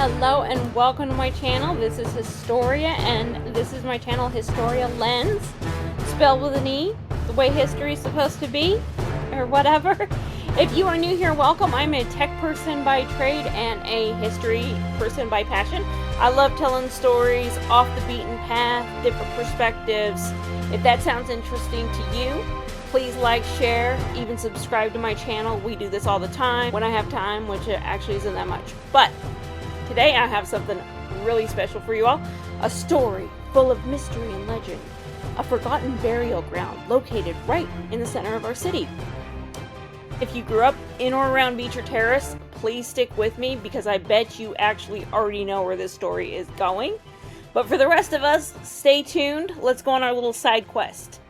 Hello and welcome to my channel. This is Historia and this is my channel Historia Lens, spelled with an E, the way history is supposed to be, or whatever. If you are new here, welcome. I'm a tech person by trade and a history person by passion. I love telling stories off the beaten path, different perspectives. If that sounds interesting to you, please like, share, even subscribe to my channel. We do this all the time when I have time, which actually isn't that much. But today I have something really special for you all. A story full of mystery and legend. A forgotten burial ground located right in the center of our city. If you grew up in or around Beecher Terrace, please stick with me because I bet you actually already know where this story is going. But for the rest of us, stay tuned. Let's go on our little side quest.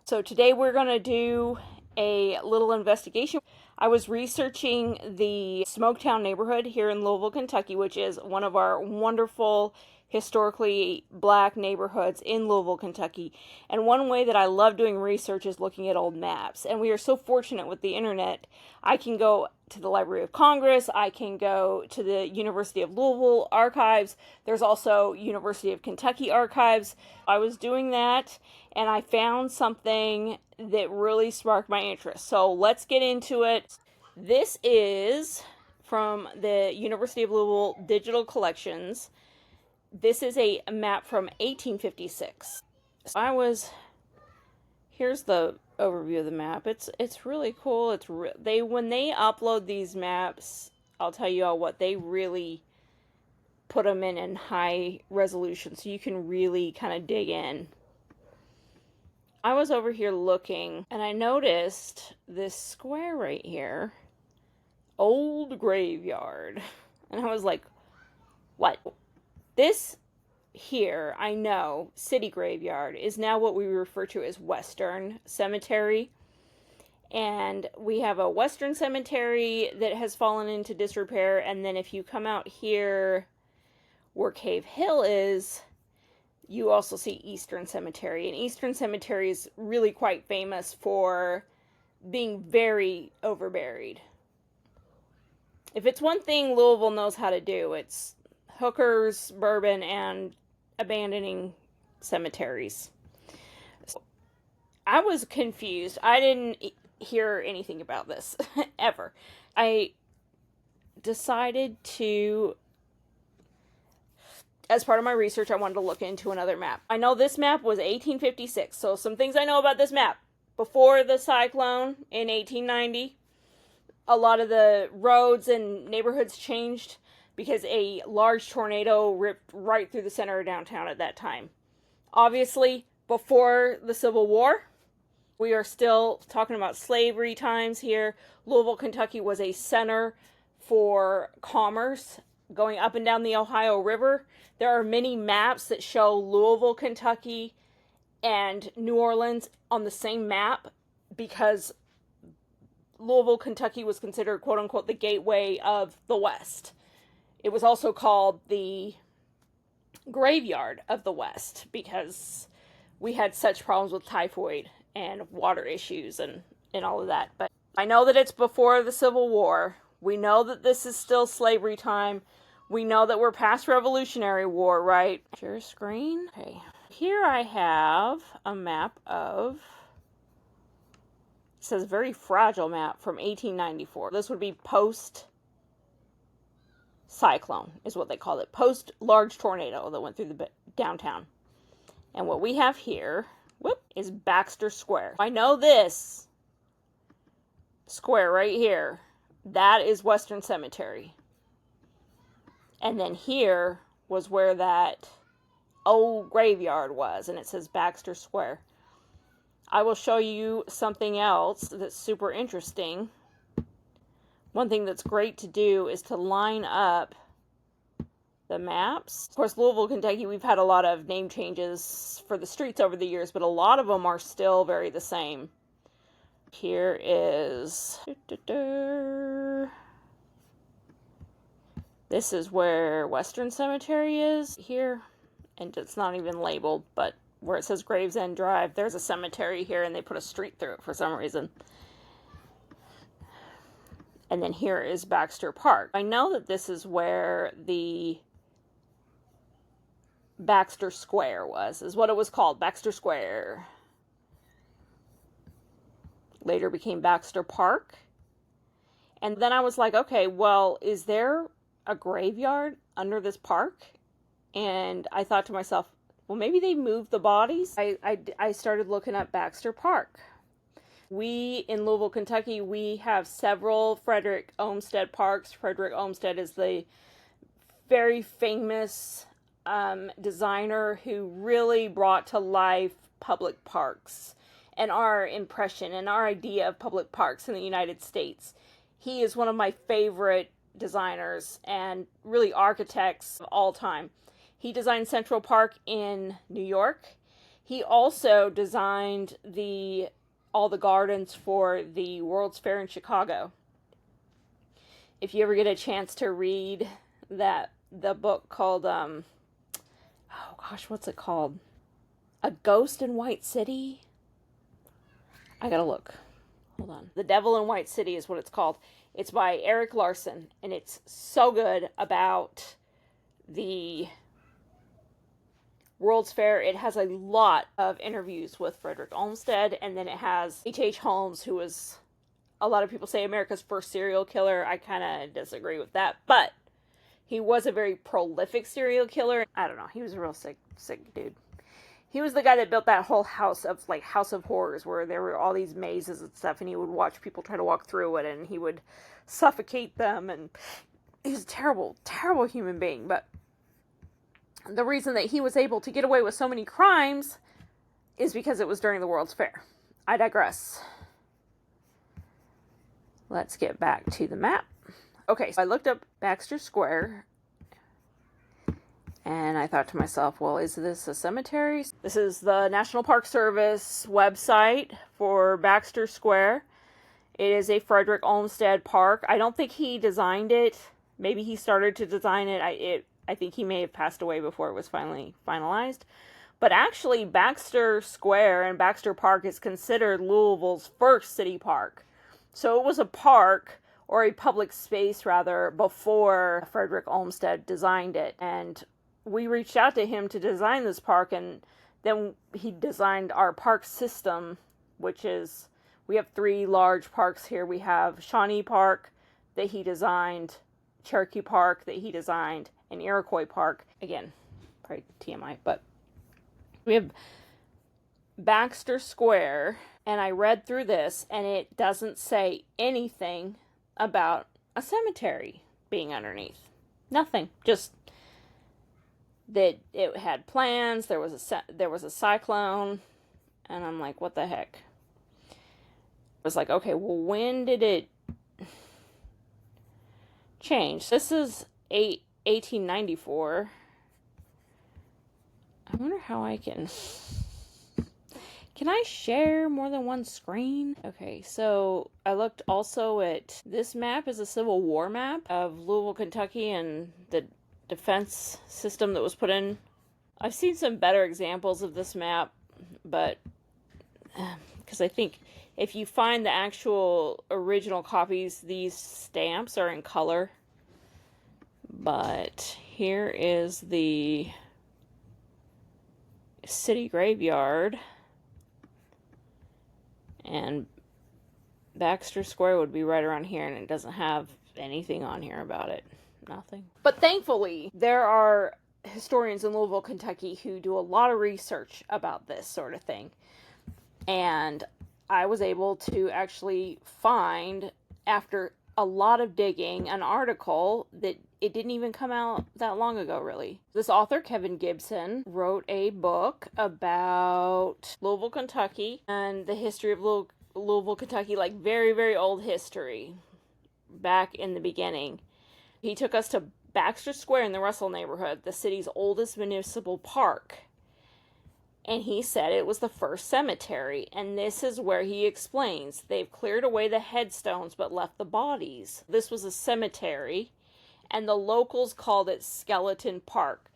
So today we're going to do a little investigation. I was researching the Smoketown neighborhood here in Louisville, Kentucky, which is one of our wonderful historically black neighborhoods in Louisville, Kentucky. And one way that I love doing research is looking at old maps. And we are so fortunate with the internet. I can go to the Library of Congress. I can go to the University of Louisville archives. There's also University of Kentucky archives. I was doing that and I found something that really sparked my interest. So let's get into it. This is from the University of Louisville Digital Collections. This is a map from 1856. Here's the overview of the map. It's really cool. When they upload these maps, I'll tell you all what, they really put them in high resolution so you can really kind of dig in. I was over here looking and I noticed this square right here, old graveyard, and I was like, what? This here, I know, city graveyard, is now what we refer to as Western Cemetery. And we have a Western Cemetery that has fallen into disrepair. And then if you come out here where Cave Hill is, you also see Eastern Cemetery. And Eastern Cemetery is really quite famous for being very overburied. If it's one thing Louisville knows how to do, it's hookers, bourbon, and abandoning cemeteries. So I was confused. I didn't hear anything about this ever. I decided to, as part of my research, I wanted to look into another map. I know this map was 1856, so some things I know about this map. Before the cyclone in 1890, a lot of the roads and neighborhoods changed because a large tornado ripped right through the center of downtown at that time. Obviously, before the Civil War, we are still talking about slavery times here. Louisville, Kentucky was a center for commerce going up and down the Ohio River. There are many maps that show Louisville, Kentucky and New Orleans on the same map because Louisville, Kentucky was considered, quote unquote, the gateway of the West. It was also called the graveyard of the West because we had such problems with typhoid and water issues and all of that. But I know that it's before the Civil War. We know that this is still slavery time. We know that we're past Revolutionary War, right? Share screen. Okay. Here I have a map of, it says very fragile map from 1894. This would be post cyclone is what they call it. Post large tornado that went through the downtown. And what we have here, is Baxter Square. I know this square right here. That is Western Cemetery. And then here was where that old graveyard was. And it says Baxter Square. I will show you something else that's super interesting. One thing that's great to do is to line up the maps. Of course, Louisville, Kentucky, we've had a lot of name changes for the streets over the years, but a lot of them are still very the same. Here is, this is where Western Cemetery is here, and it's not even labeled, but where it says Gravesend Drive, there's a cemetery here, and they put a street through it for some reason. And then here is Baxter Park. I know that this is where the Baxter Square is what it was called, Baxter Square. Later became Baxter Park. And then I was like, okay, well, is there a graveyard under this park? And I thought to myself, well, maybe they moved the bodies. I started looking up Baxter Park. We, in Louisville, Kentucky, we have several Frederick Olmsted parks. Frederick Olmsted is the very famous designer who really brought to life public parks and our impression and our idea of public parks in the United States. He is one of my favorite designers and really architects of all time. He designed Central Park in New York. He also designed all the gardens for the World's Fair in Chicago. If you ever get a chance to read the book called, what's it called? A Ghost in White City? I gotta look. Hold on. The Devil in White City is what it's called. It's by Eric Larson, and it's so good about the World's Fair. It has a lot of interviews with Frederick Olmsted, and then it has H.H. Holmes, who was, a lot of people say, America's first serial killer. I kind of disagree with that, but he was a very prolific serial killer. I don't know. He was a real sick dude. He was the guy that built that whole house of horrors, where there were all these mazes and stuff, and he would watch people try to walk through it, and he would suffocate them, and he was a terrible, terrible human being. But the reason that he was able to get away with so many crimes is because it was during the World's Fair. I digress. Let's get back to the map. Okay, so I looked up Baxter Square, and I thought to myself, well, is this a cemetery? This is the National Park Service website for Baxter Square. It is a Frederick Olmsted park. I don't think he designed it. Maybe he started to design it. I think he may have passed away before it was finally finalized. But actually, Baxter Square and Baxter Park is considered Louisville's first city park. So it was a park, or a public space rather, before Frederick Olmsted designed it. And we reached out to him to design this park, and then he designed our park system, which is, we have 3 large parks here. We have Shawnee Park that he designed, Cherokee Park that he designed, and Iroquois Park. Again, probably TMI, but we have Baxter Square, and I read through this, and it doesn't say anything about a cemetery being underneath. Nothing. Just that it had plans, there was a cyclone, and I'm like, what the heck? I was like, okay, well, when did it change? This is 1894. I wonder how I can I share more than one screen? Okay, so I looked also at, this map is a Civil War map of Louisville, Kentucky, and the defense system that was put in. I've seen some better examples of this map, but because I think if you find the actual original copies, these stamps are in color. But here is the city graveyard, and Baxter Square would be right around here, and it doesn't have anything on here about it. Nothing. But thankfully, there are historians in Louisville, Kentucky who do a lot of research about this sort of thing. And I was able to actually find, after a lot of digging, an article that it didn't even come out that long ago, really. This author, Kevin Gibson, wrote a book about Louisville, Kentucky, and the history of Louisville, Kentucky, like very, very old history, back in the beginning. He took us to Baxter Square in the Russell neighborhood, the city's oldest municipal park. And he said it was the first cemetery. And this is where he explains, they've cleared away the headstones but left the bodies. This was a cemetery, and the locals called it Skeleton Park.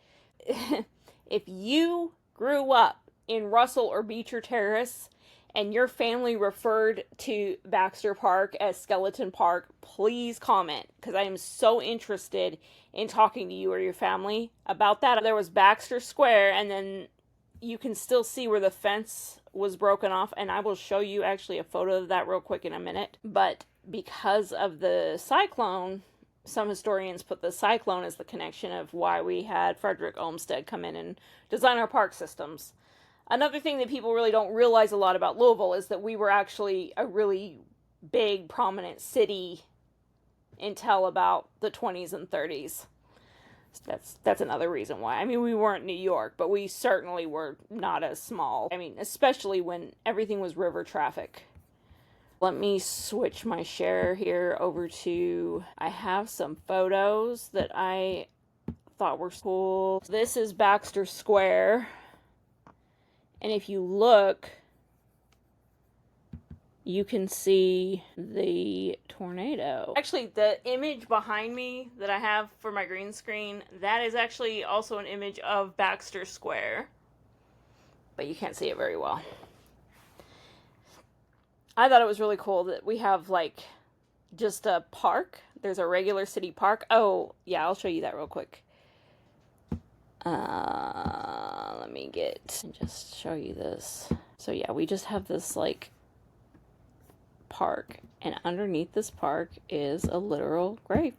If you grew up in Russell or Beecher Terrace and your family referred to Baxter Park as Skeleton Park, please comment, because I am so interested in talking to you or your family about that. There was Baxter Square, and then you can still see where the fence was broken off, and I will show you actually a photo of that real quick in a minute. But because of the cyclone, some historians put the cyclone as the connection of why we had Frederick Olmsted come in and design our park systems. Another thing that people really don't realize a lot about Louisville is that we were actually a really big, prominent city until about the 20s and 30s. That's another reason why. I mean, we weren't New York, but we certainly were not as small. I mean, especially when everything was river traffic. Let me switch my share here over to, I have some photos that I thought were cool. This is Baxter Square. And if you look, you can see the tornado. Actually, the image behind me that I have for my green screen, that is actually also an image of Baxter Square. But you can't see it very well. I thought it was really cool that we have, like, just a park. There's a regular city park. Oh, yeah, I'll show you that real quick. Let me just show you this. So, yeah, we just have this, like, park, and underneath this park is a literal grave.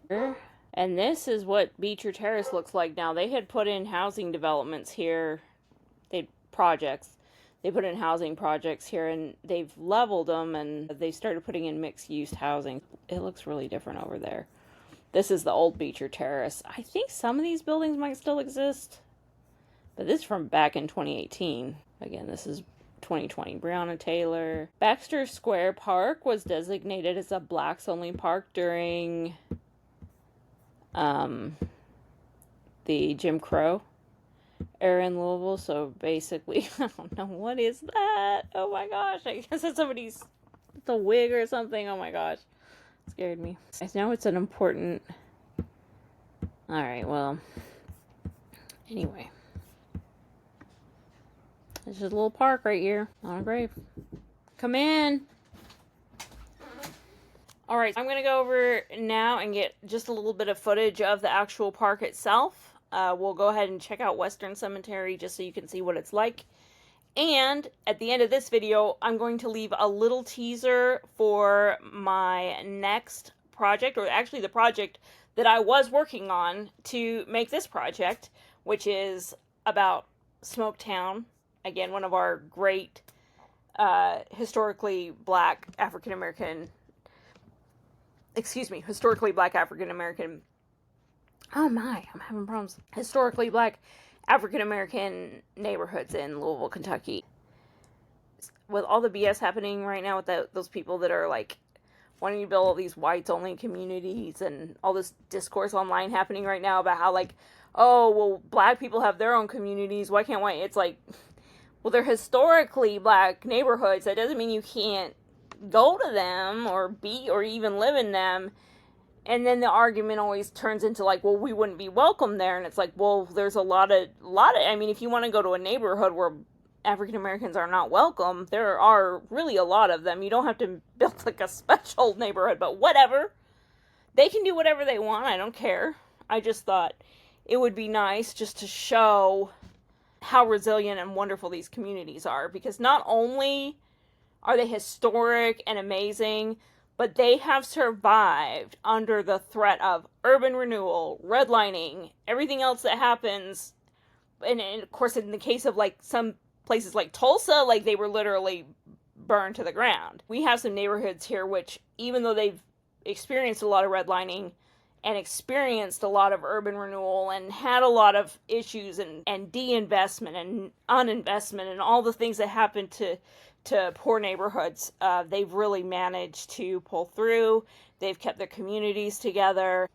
And this is what Beecher Terrace looks like now. They had put in housing developments here. They put in housing projects here, and they've leveled them, and they started putting in mixed-use housing. It looks really different over there. This is the old Beecher Terrace. I think some of these buildings might still exist, but this is from back in 2018. Again, this is 2020. Breonna Taylor. Baxter Square Park was designated as a blacks-only park during the Jim Crow era in Louisville. So basically, I don't know, what is that? Oh my gosh, I guess it's somebody's, it's a wig or something. Oh my gosh, it scared me. I know it's an important, alright, well, anyway, there's just a little park right here on a grave. Come in. Alright, I'm going to go over now and get just a little bit of footage of the actual park itself. We'll go ahead and check out Western Cemetery just so you can see what it's like. And at the end of this video, I'm going to leave a little teaser for my next project, or actually the project that I was working on to make this project, which is about Smoketown. Again, one of our great historically black African-American, oh my, I'm having problems. Historically black African-American neighborhoods in Louisville, Kentucky. With all the BS happening right now with those people that are like wanting to build all these whites-only communities, and all this discourse online happening right now about how, like, oh, well, black people have their own communities, why can't white? It's like, well, they're historically black neighborhoods. That doesn't mean you can't go to them or even live in them. And then the argument always turns into like, well, we wouldn't be welcome there. And it's like, well, there's a lot of, I mean, if you want to go to a neighborhood where African Americans are not welcome, there are really a lot of them. You don't have to build like a special neighborhood, but whatever. They can do whatever they want. I don't care. I just thought it would be nice just to show how resilient and wonderful these communities are, because not only are they historic and amazing, but they have survived under the threat of urban renewal, redlining, everything else that happens. And of course, in the case of like some places like Tulsa, like they were literally burned to the ground. We have some neighborhoods here which, even though they've experienced a lot of redlining and experienced a lot of urban renewal and had a lot of issues and de-investment and uninvestment and all the things that happen to poor neighborhoods, they've really managed to pull through. They've kept their communities together.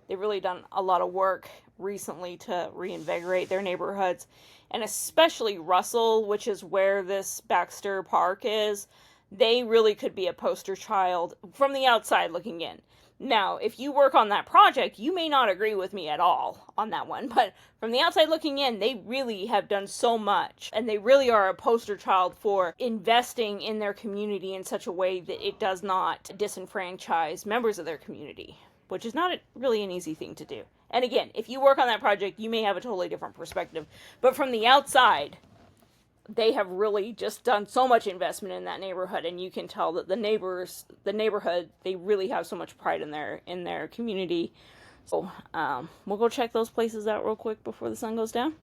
They've really done a lot of work recently to reinvigorate their neighborhoods. And especially Russell, which is where this Baxter Park is, they really could be a poster child from the outside looking in. Now, if you work on that project, you may not agree with me at all on that one, but from the outside looking in, they really have done so much, and they really are a poster child for investing in their community in such a way that it does not disenfranchise members of their community, which is not really an easy thing to do. And again, if you work on that project, you may have a totally different perspective, but from the outside, they have really just done so much investment in that neighborhood, and you can tell that the neighborhood, they really have so much pride in their community. So we'll go check those places out real quick before the sun goes down.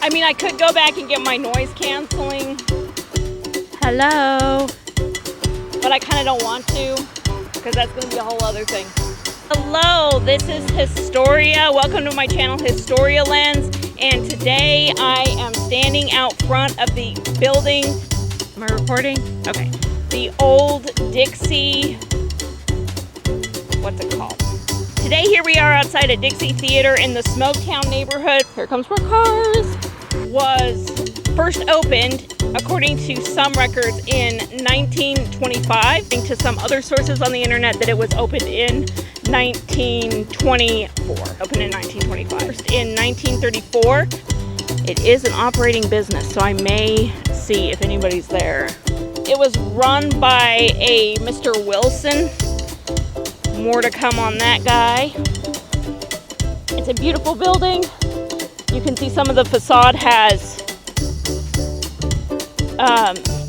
I mean, I could go back and get my noise canceling. Hello. But I kind of don't want to, because that's going to be a whole other thing. Hello, this is Historia. Welcome to my channel, Historia Lens. And today I am standing out front of the building. Am I recording? Okay. The old Dixie, what's it called? Today here we are outside a Dixie Theater in the Smoketown neighborhood. Here comes more cars. Was first opened, according to some records, in 1925. To some other sources on the internet that it was opened in 1924. Opened in 1925. In 1934, it is an operating business, so I may see if anybody's there. It was run by a Mr. Wilson. More to come on that guy. It's a beautiful building. You can see some of the facade has